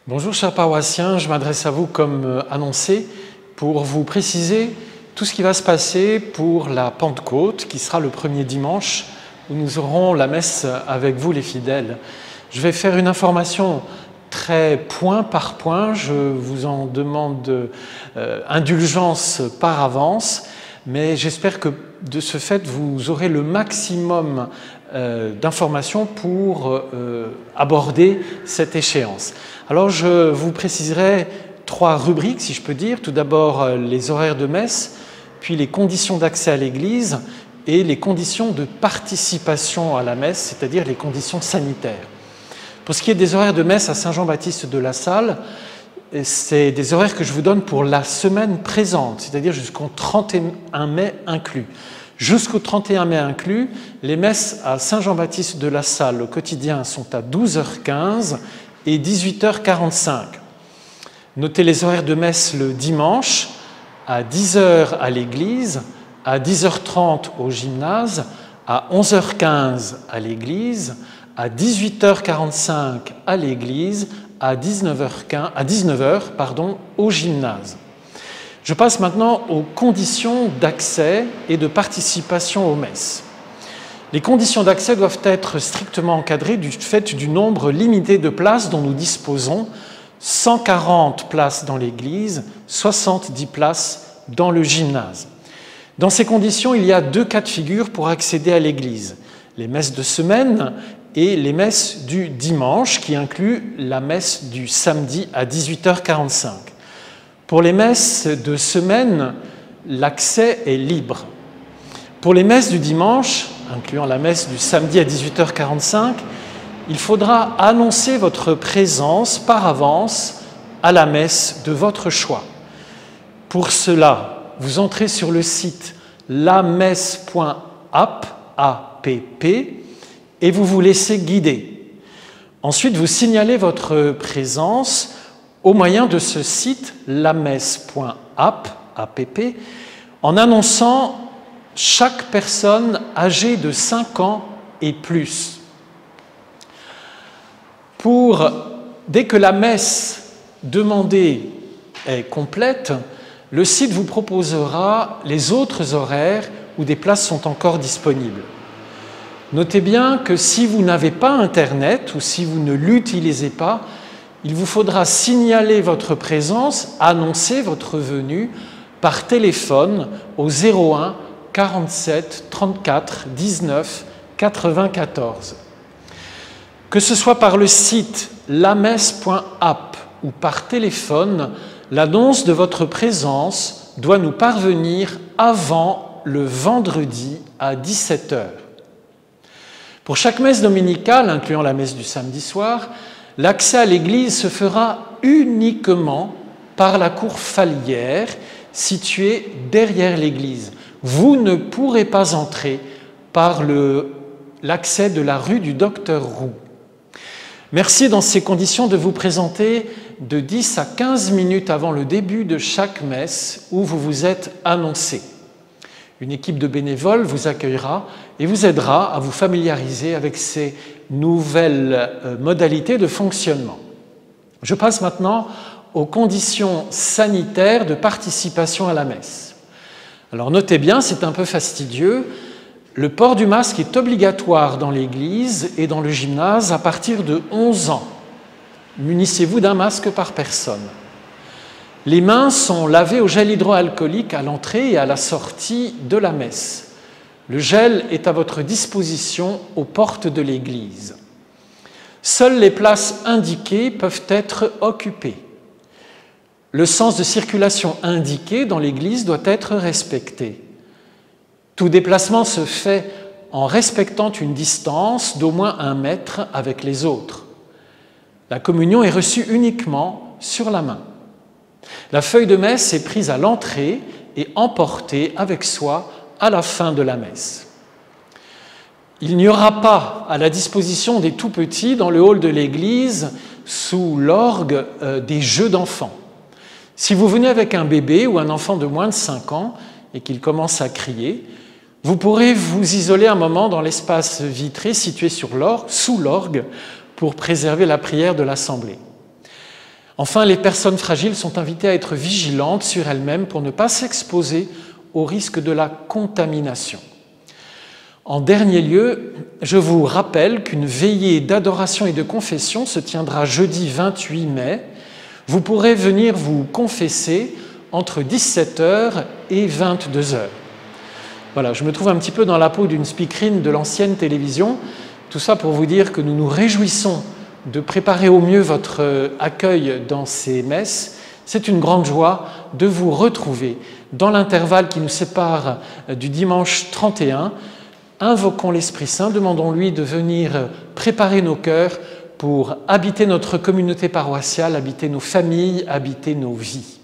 Bonjour chers paroissiens, je m'adresse à vous comme annoncé pour vous préciser tout ce qui va se passer pour la Pentecôte qui sera le premier dimanche où nous aurons la messe avec vous les fidèles. Je vais faire une information très point par point, je vous en demande indulgence par avance, mais j'espère que de ce fait vous aurez le maximum d'informations pour aborder cette échéance. Alors je vous préciserai trois rubriques, si je peux dire. Tout d'abord les horaires de messe, puis les conditions d'accès à l'Église et les conditions de participation à la messe, c'est-à-dire les conditions sanitaires. Pour ce qui est des horaires de messe à Saint-Jean-Baptiste de La Salle, c'est des horaires que je vous donne pour la semaine présente, c'est-à-dire jusqu'au 31 mai inclus. Jusqu'au 31 mai inclus, les messes à Saint-Jean-Baptiste de La Salle au quotidien sont à 12h15 et 18h45. Notez les horaires de messe le dimanche, à 10h à l'église, à 10h30 au gymnase, à 11h15 à l'église, à 18h45 à l'église, à 19h au gymnase. Je passe maintenant aux conditions d'accès et de participation aux messes. Les conditions d'accès doivent être strictement encadrées du fait du nombre limité de places dont nous disposons, 140 places dans l'église, 70 places dans le gymnase. Dans ces conditions, il y a deux cas de figure pour accéder à l'église, les messes de semaine et les messes du dimanche, qui incluent la messe du samedi à 18h45. Pour les messes de semaine, l'accès est libre. Pour les messes du dimanche, incluant la messe du samedi à 18h45, il faudra annoncer votre présence par avance à la messe de votre choix. Pour cela, vous entrez sur le site lamesse.app et vous vous laissez guider. Ensuite, vous signalez votre présence au moyen de ce site lamesse.app en annonçant chaque personne âgée de 5 ans et plus. Dès que la messe demandée est complète, le site vous proposera les autres horaires où des places sont encore disponibles. Notez bien que si vous n'avez pas Internet ou si vous ne l'utilisez pas, il vous faudra signaler votre présence, annoncer votre venue par téléphone au 01 47 34 19 94. Que ce soit par le site lamesse.app ou par téléphone, l'annonce de votre présence doit nous parvenir avant le vendredi à 17h. Pour chaque messe dominicale, incluant la messe du samedi soir, l'accès à l'église se fera uniquement par la cour Fallière, située derrière l'église. Vous ne pourrez pas entrer par l'accès de la rue du Docteur Roux. Merci dans ces conditions de vous présenter de 10 à 15 minutes avant le début de chaque messe où vous vous êtes annoncé. Une équipe de bénévoles vous accueillera et vous aidera à vous familiariser avec ces nouvelles modalités de fonctionnement. Je passe maintenant aux conditions sanitaires de participation à la messe. Alors notez bien, c'est un peu fastidieux, le port du masque est obligatoire dans l'église et dans le gymnase à partir de 11 ans. Munissez-vous d'un masque par personne. Les mains sont lavées au gel hydroalcoolique à l'entrée et à la sortie de la messe. Le gel est à votre disposition aux portes de l'église. Seules les places indiquées peuvent être occupées. Le sens de circulation indiqué dans l'église doit être respecté. Tout déplacement se fait en respectant une distance d'au moins 1 mètre avec les autres. La communion est reçue uniquement sur la main. La feuille de messe est prise à l'entrée et emportée avec soi à la fin de la messe. Il n'y aura pas à la disposition des tout-petits dans le hall de l'église, sous l'orgue, des jeux d'enfants. Si vous venez avec un bébé ou un enfant de moins de 5 ans et qu'il commence à crier, vous pourrez vous isoler un moment dans l'espace vitré situé sous l'orgue pour préserver la prière de l'assemblée. Enfin, les personnes fragiles sont invitées à être vigilantes sur elles-mêmes pour ne pas s'exposer au risque de la contamination. En dernier lieu, je vous rappelle qu'une veillée d'adoration et de confession se tiendra jeudi 28 mai. Vous pourrez venir vous confesser entre 17h et 22h. Voilà, je me trouve un petit peu dans la peau d'une speakerine de l'ancienne télévision. Tout ça pour vous dire que nous nous réjouissons de préparer au mieux votre accueil dans ces messes. C'est une grande joie de vous retrouver dans l'intervalle qui nous sépare du dimanche 31. Invoquons l'Esprit Saint, demandons-lui de venir préparer nos cœurs pour habiter notre communauté paroissiale, habiter nos familles, habiter nos vies.